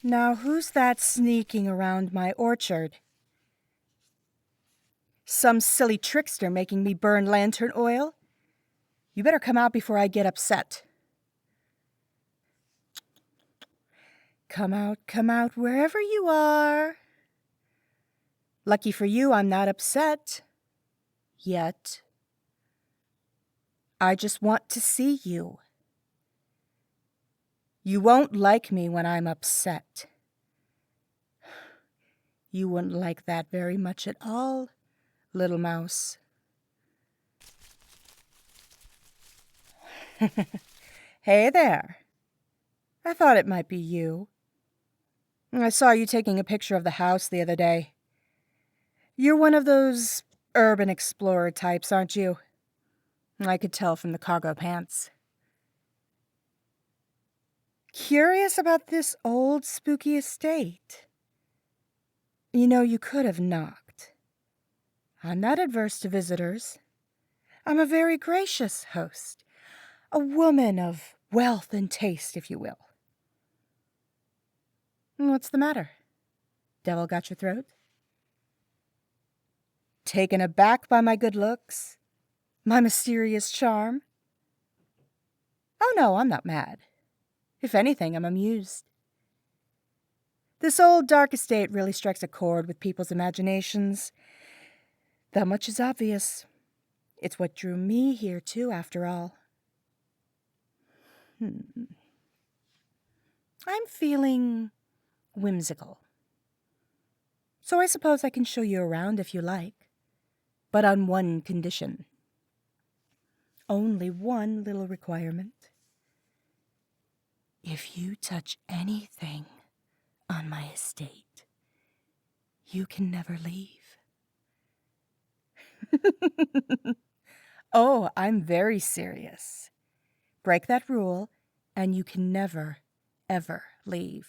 Now who's that sneaking around my orchard? Some silly trickster making me burn lantern oil? You better come out before I get upset. Come out, wherever you are. Lucky for you, I'm not upset. Yet. I just want to see you. You won't like me when I'm upset. You wouldn't like that very much at all, little mouse. Hey there. I thought it might be you. I saw you taking a picture of the house the other day. You're one of those urban explorer types, aren't you? I could tell from the cargo pants. Curious about this old spooky estate? You know, you could have knocked. I'm not adverse to visitors. I'm a very gracious host. A woman of wealth and taste, if you will. What's the matter? Devil got your throat? Taken aback by my good looks? My mysterious charm? Oh no, I'm not mad. If anything, I'm amused. This old dark estate really strikes a chord with people's imaginations. That much is obvious. It's what drew me here, too, after all. I'm feeling whimsical. So I suppose I can show you around if you like, but on one condition. Only one little requirement. If you touch anything on my estate, you can never leave. Oh, I'm very serious. Break that rule, and you can never, ever leave.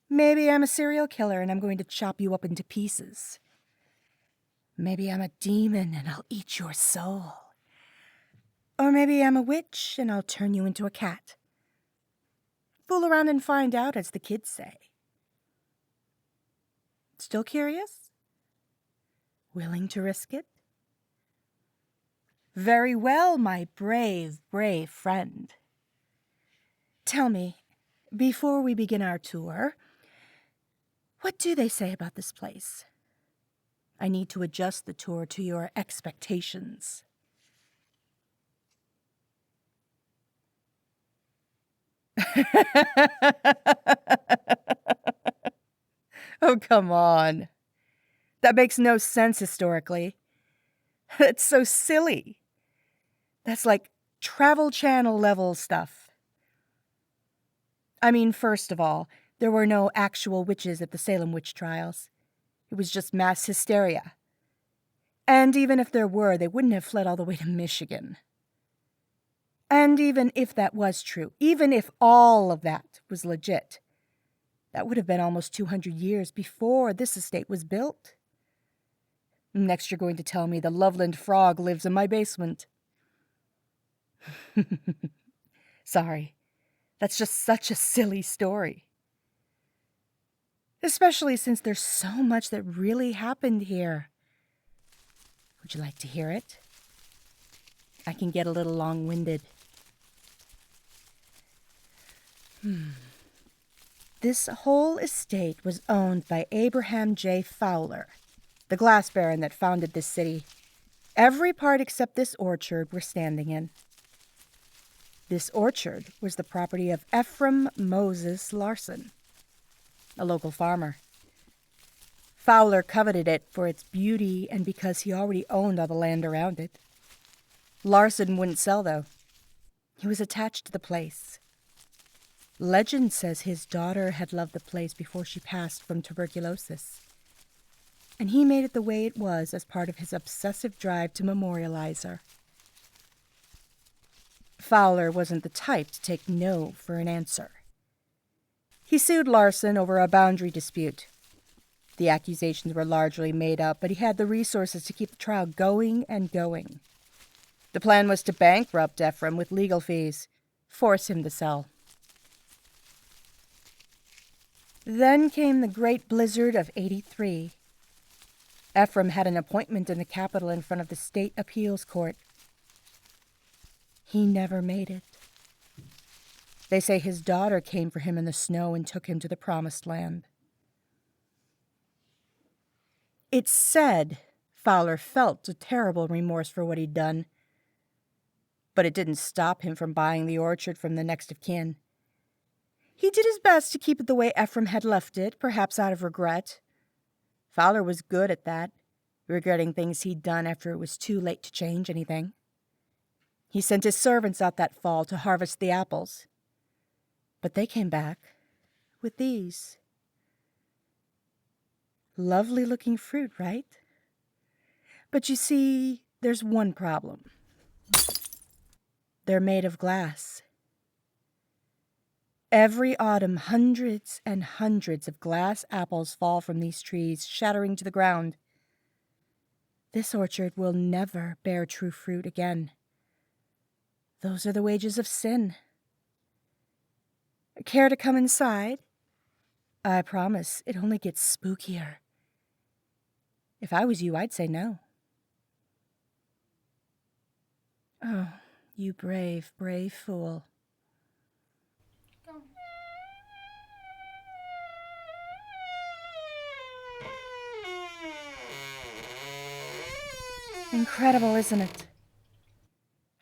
Maybe I'm a serial killer and I'm going to chop you up into pieces. Maybe I'm a demon and I'll eat your soul. Or maybe I'm a witch and I'll turn you into a cat. Fool around and find out, as the kids say. Still curious? Willing to risk it? Very well, my brave, brave friend. Tell me, before we begin our tour, what do they say about this place? I need to adjust the tour to your expectations. Oh, come on. That makes no sense historically. It's so silly. That's like Travel Channel level stuff. I mean, first of all, there were no actual witches at the Salem witch trials. It was just mass hysteria. And even if there were, they wouldn't have fled all the way to Michigan. And even if that was true, even if all of that was legit, that would have been almost 200 years before this estate was built. Next, you're going to tell me the Loveland frog lives in my basement. Sorry, that's just such a silly story. Especially since there's so much that really happened here. Would you like to hear it? I can get a little long-winded. This whole estate was owned by Abraham J. Fowler, the glass baron that founded this city. Every part except this orchard we're standing in. This orchard was the property of Ephraim Moses Larson, a local farmer. Fowler coveted it for its beauty and because he already owned all the land around it. Larson wouldn't sell, though. He was attached to the place. Legend says his daughter had loved the place before she passed from tuberculosis, and he made it the way it was as part of his obsessive drive to memorialize her. Fowler wasn't the type to take no for an answer. He sued Larson over a boundary dispute. The accusations were largely made up, but he had the resources to keep the trial going and going. The plan was to bankrupt Ephraim with legal fees, force him to sell. Then came the great blizzard of '83. Ephraim had an appointment in the Capitol in front of the state appeals court. He never made it. They say his daughter came for him in the snow and took him to the promised land. It's said Fowler felt a terrible remorse for what he'd done, but it didn't stop him from buying the orchard from the next of kin. He did his best to keep it the way Ephraim had left it, perhaps out of regret. Fowler was good at that, regretting things he'd done after it was too late to change anything. He sent his servants out that fall to harvest the apples, but they came back with these. Lovely-looking fruit, right? But you see, there's one problem. They're made of glass. Every autumn, hundreds and hundreds of glass apples fall from these trees, shattering to the ground. This orchard will never bear true fruit again. Those are the wages of sin. Care to come inside? I promise it only gets spookier. If I was you, I'd say no. Oh, you brave, brave fool. Incredible, isn't it?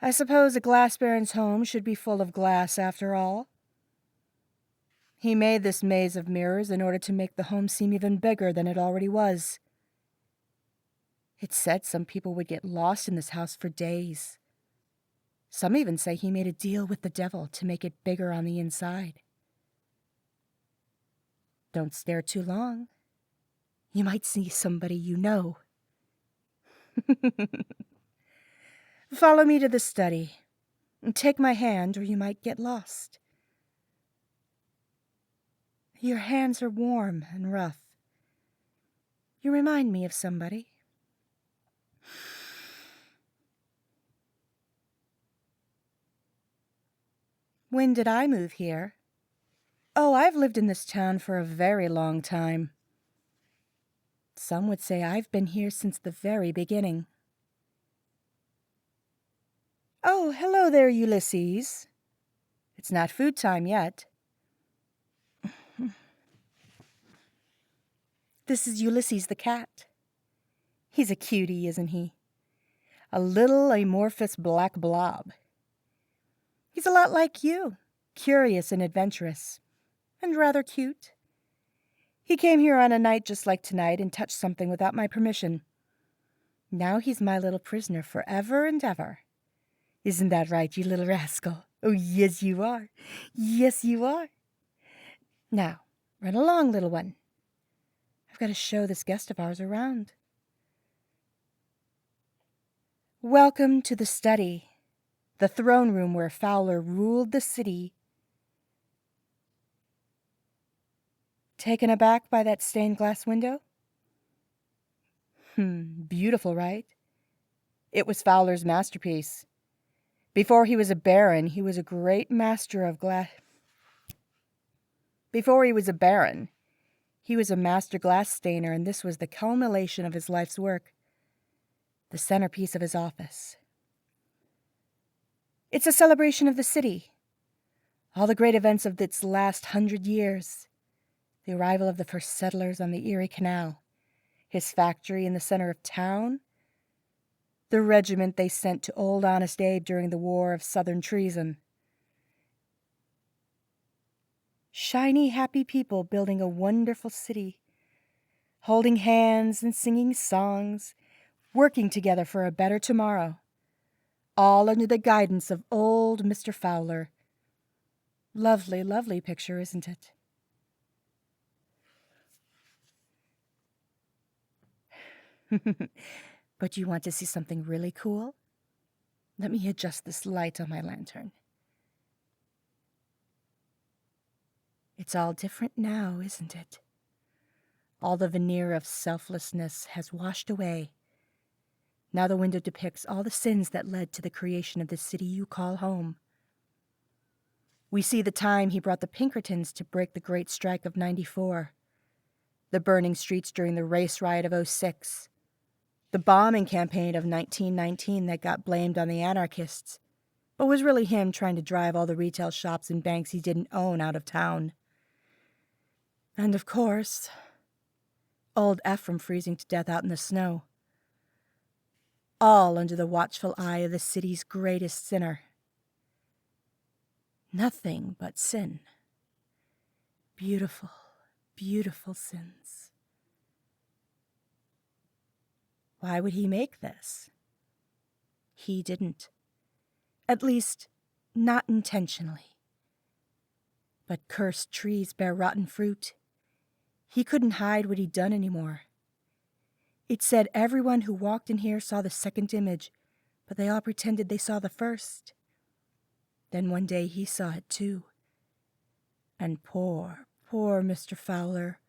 I suppose a glass baron's home should be full of glass after all. He made this maze of mirrors in order to make the home seem even bigger than it already was. It's said some people would get lost in this house for days. Some even say he made a deal with the devil to make it bigger on the inside. Don't stare too long. You might see somebody you know. Follow me to the study. Take my hand or you might get lost. Your hands are warm and rough. You remind me of somebody. When did I move here? Oh, I've lived in this town for a very long time. Some would say I've been here since the very beginning. Oh, hello there, Ulysses. It's not food time yet. This is Ulysses the cat. He's a cutie, isn't he? A little amorphous black blob. He's a lot like you, curious and adventurous, and rather cute. He came here on a night just like tonight and touched something without my permission. Now he's my little prisoner forever and ever. Isn't that right, you little rascal? Oh, yes, you are. Yes, you are. Now, run along, little one. I've got to show this guest of ours around. Welcome to the study, the throne room where Fowler ruled the city. Taken aback by that stained glass window? Beautiful, right? It was Fowler's masterpiece. Before he was a baron, he was a great master of glass. Before he was a baron, he was a master glass stainer, and this was the culmination of his life's work, the centerpiece of his office. It's a celebration of the city, all the great events of its last 100 years, the arrival of the first settlers on the Erie Canal, his factory in the center of town, the regiment they sent to Old Honest Abe during the War of Southern Treason. Shiny, happy people building a wonderful city, holding hands and singing songs, working together for a better tomorrow, all under the guidance of old Mr. Fowler. Lovely, lovely picture, isn't it? But you want to see something really cool? Let me adjust this light on my lantern. It's all different now, isn't it? All the veneer of selflessness has washed away. Now the window depicts all the sins that led to the creation of the city you call home. We see the time he brought the Pinkertons to break the Great Strike of '94, the burning streets during the race riot of '06, the bombing campaign of 1919 that got blamed on the anarchists, but was really him trying to drive all the retail shops and banks he didn't own out of town. And of course, old Ephraim freezing to death out in the snow. All under the watchful eye of the city's greatest sinner. Nothing but sin. Beautiful, beautiful sins. Why would he make this? He didn't. At least, not intentionally. But cursed trees bear rotten fruit. He couldn't hide what he'd done anymore. It said everyone who walked in here saw the second image, but they all pretended they saw the first. Then one day he saw it too. And poor Mr. Fowler,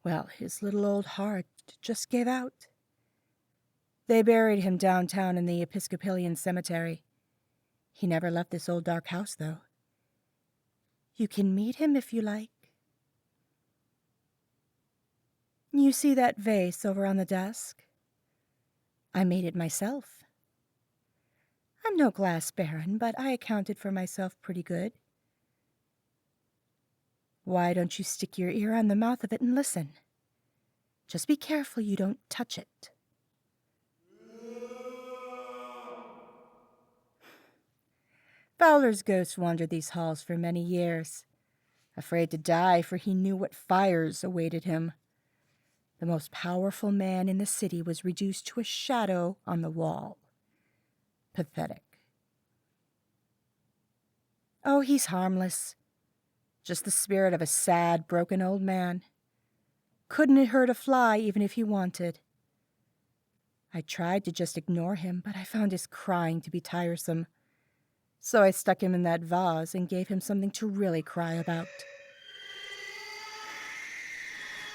well, his little old heart just gave out. They buried him downtown in the Episcopalian cemetery. He never left this old dark house, though. You can meet him if you like. You see that vase over on the desk? I made it myself. I'm no glass baron, but I accounted for myself pretty good. Why don't you stick your ear on the mouth of it and listen? Just be careful you don't touch it. Fowler's ghost wandered these halls for many years, afraid to die, for he knew what fires awaited him. The most powerful man in the city was reduced to a shadow on the wall. Pathetic. Oh, he's harmless. Just the spirit of a sad, broken old man. Couldn't hurt a fly even if he wanted. I tried to just ignore him, but I found his crying to be tiresome. So I stuck him in that vase and gave him something to really cry about.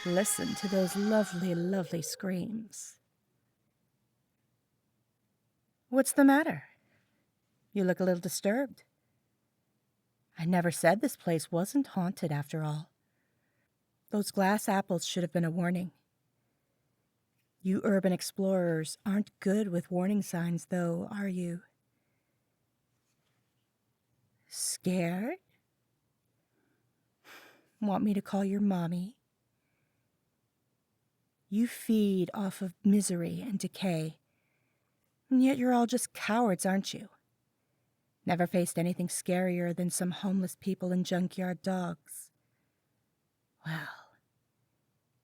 Listen to those lovely, lovely screams. What's the matter? You look a little disturbed. I never said this place wasn't haunted after all. Those glass apples should have been a warning. You urban explorers aren't good with warning signs, though, are you? Scared? Want me to call your mommy? You feed off of misery and decay, and yet you're all just cowards, aren't you? Never faced anything scarier than some homeless people and junkyard dogs. Well,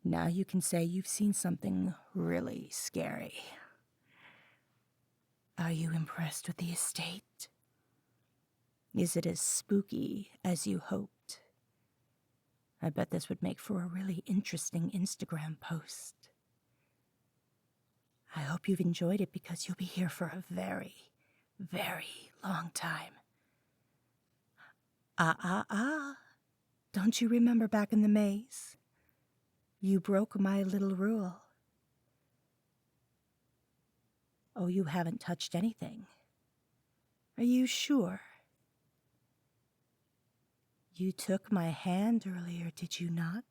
now you can say you've seen something really scary. Are you impressed with the estate? Is it as spooky as you hoped? I bet this would make for a really interesting Instagram post. I hope you've enjoyed it because you'll be here for a very, very long time. Don't you remember back in the maze? You broke my little rule. Oh, you haven't touched anything. Are you sure? You took my hand earlier, did you not?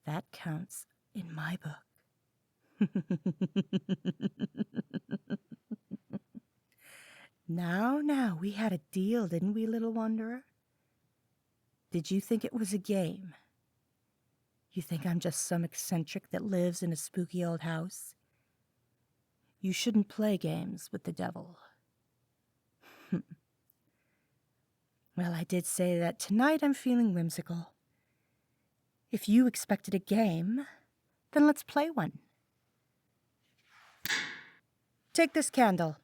That counts in my book. Now, we had a deal, didn't we, little wanderer? Did you think it was a game? You think I'm just some eccentric that lives in a spooky old house? You shouldn't play games with the devil. Well, I did say that tonight I'm feeling whimsical. If you expected a game, then let's play one. Take this candle.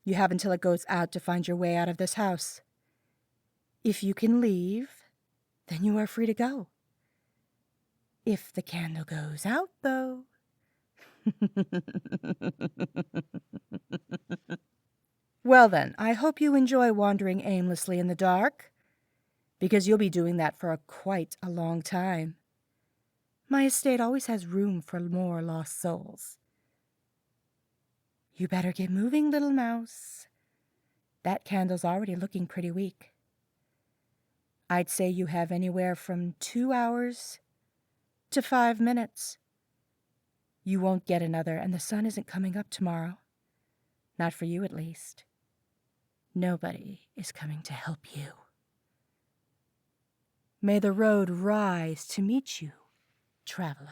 You have until it goes out to find your way out of this house. If you can leave, then you are free to go. If the candle goes out, though... Well then, I hope you enjoy wandering aimlessly in the dark, because you'll be doing that for quite a long time. My estate always has room for more lost souls. You better get moving, little mouse. That candle's already looking pretty weak. I'd say you have anywhere from 2 hours to 5 minutes. You won't get another, and the sun isn't coming up tomorrow. Not for you, at least. Nobody is coming to help you. May the road rise to meet you, traveler.